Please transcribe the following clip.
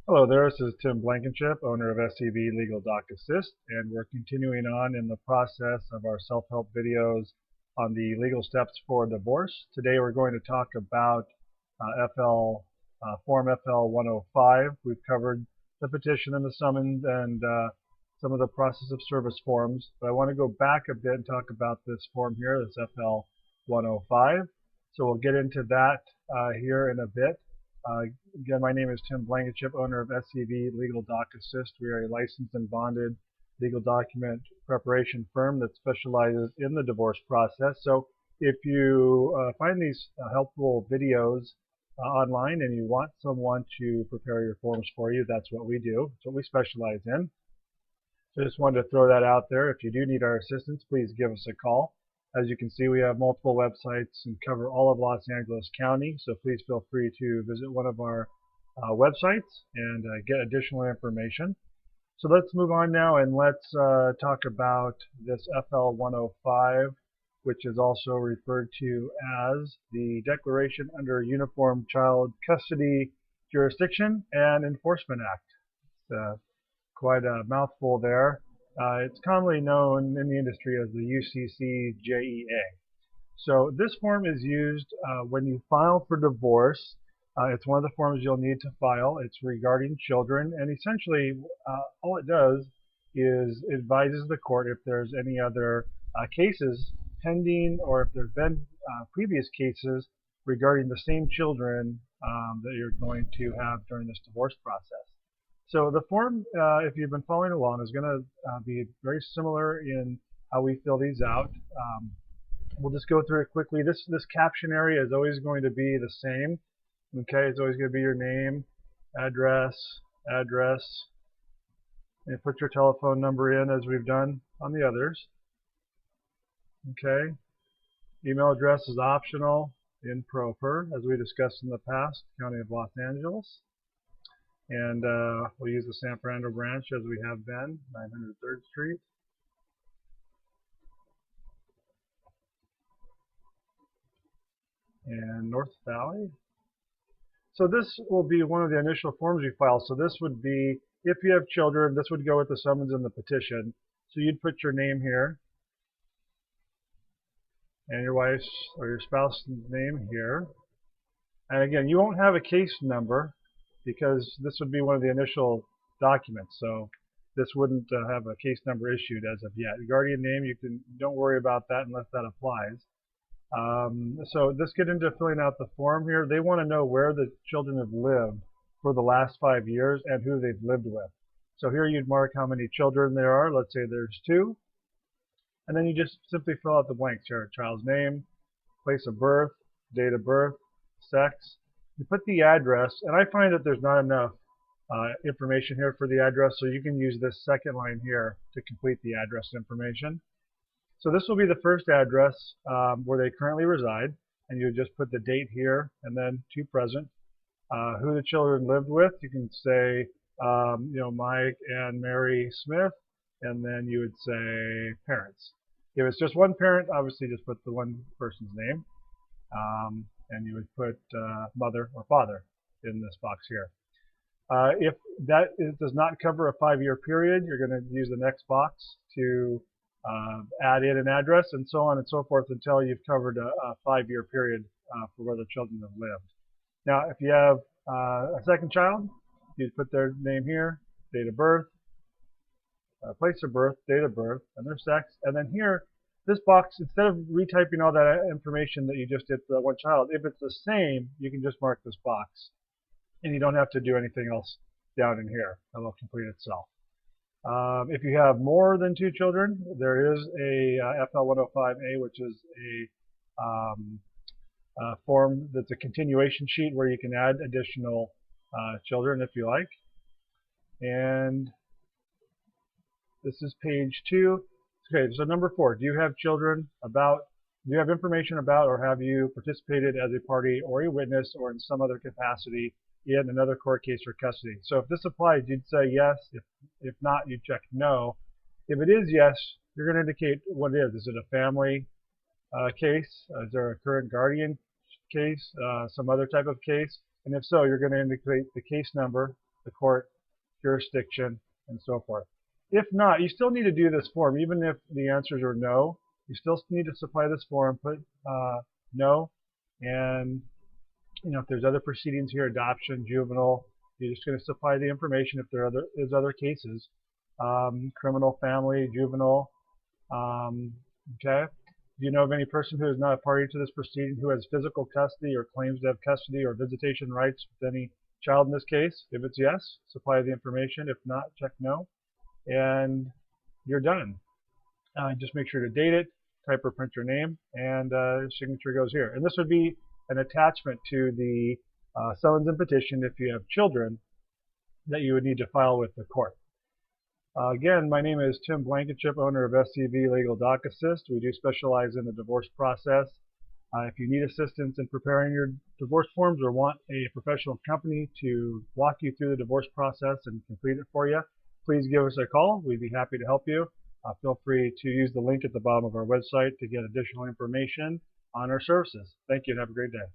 Hello there, this is Tim Blankenship, owner of SCB Legal Doc Assist, and we're continuing on in the process of our self-help videos on the legal steps for divorce. Today we're going to talk about Form FL 105. We've covered the petition and the summons and some of the process of service forms, but I want to go back a bit and talk about this form here, this FL 105. So we'll get into that here in a bit. Again, my name is Tim Blankenship, owner of SCB Legal Doc Assist. We are a licensed and bonded legal document preparation firm that specializes in the divorce process. So if you find these helpful videos online and you want someone to prepare your forms for you, that's what we do. That's what we specialize in. So I just wanted to throw that out there. If you do need our assistance, please give us a call. As you can see, we have multiple websites and cover all of Los Angeles County, so please feel free to visit one of our websites and get additional information. So let's move on now and let's talk about this FL 105, which is also referred to as the Declaration under Uniform Child Custody Jurisdiction and Enforcement Act. It's quite a mouthful there. It's commonly known in the industry as the UCCJEA. So this form is used when you file for divorce. It's one of the forms you'll need to file. It's regarding children, and essentially all it does is advises the court if there's any other cases pending or if there have been previous cases regarding the same children that you're going to have during this divorce process. So the form, if you've been following along, is going to be very similar in how we fill these out. We'll just go through it quickly. This caption area is always going to be the same. Okay, it's always going to be your name, address, and put your telephone number in as we've done on the others. Okay, email address is optional, improper, as we discussed in the past, County of Los Angeles. And we'll use the San Fernando branch as we have been, 900 3rd Street. And North Valley. So this will be one of the initial forms you file. So this would be, if you have children, this would go with the summons and the petition. So you'd put your name here, and your wife's or your spouse's name here. And again, you won't have a case number, because this would be one of the initial documents, so this wouldn't have a case number issued as of yet. Guardian name, don't worry about that unless that applies. So let's get into filling out the form here. They want to know where the children have lived for the last 5 years and who they've lived with. So here you'd mark how many children there are. Let's say there's 2, and then you just simply fill out the blanks here: child's name, place of birth, date of birth, sex. You put the address, and I find that there's not enough information here for the address, so you can use this second line here to complete the address information. So this will be the first address where they currently reside, and you just put the date here and then to present. Who the children lived with, you can say, Mike and Mary Smith, and then you would say parents. If it's just one parent, obviously just put the one person's name. And you would put mother or father in this box here. If that does not cover a 5-year period, you're going to use the next box to add in an address, and so on and so forth until you've covered a 5-year period for where the children have lived. Now, if you have a second child, you put their name here, date of birth, place of birth, date of birth, and their sex, and then here, this box, instead of retyping all that information that you just did for that one child, if it's the same, you can just mark this box. And you don't have to do anything else down in here. It'll complete itself. If you have more than 2 children, there is a FL 105A, which is a form that's a continuation sheet where you can add additional children if you like. And this is page 2. Okay, so number 4, do you have information about or have you participated as a party or a witness or in some other capacity in another court case or custody? So if this applies, you'd say yes. If not, you'd check no. If it is yes, you're going to indicate what it is. Is it a family case? Is there a current guardian case? Some other type of case? And if so, you're going to indicate the case number, the court, jurisdiction, and so forth. If not, you still need to do this form. Even if the answers are no, you still need to supply this form, put no, and if there's other proceedings here, adoption, juvenile, you're just going to supply the information if there is other cases, criminal, family, juvenile. Okay. Do you know of any person who is not a party to this proceeding who has physical custody or claims to have custody or visitation rights with any child in this case? If it's yes, supply the information. If not, check no, and you're done. Just make sure to date it, type or print your name, and signature goes here. And this would be an attachment to the summons and petition if you have children that you would need to file with the court. Again, my name is Tim Blankenship, owner of SCV Legal Doc Assist. We do specialize in the divorce process. If you need assistance in preparing your divorce forms or want a professional company to walk you through the divorce process and complete it for you, please give us a call. We'd be happy to help you. Feel free to use the link at the bottom of our website to get additional information on our services. Thank you and have a great day.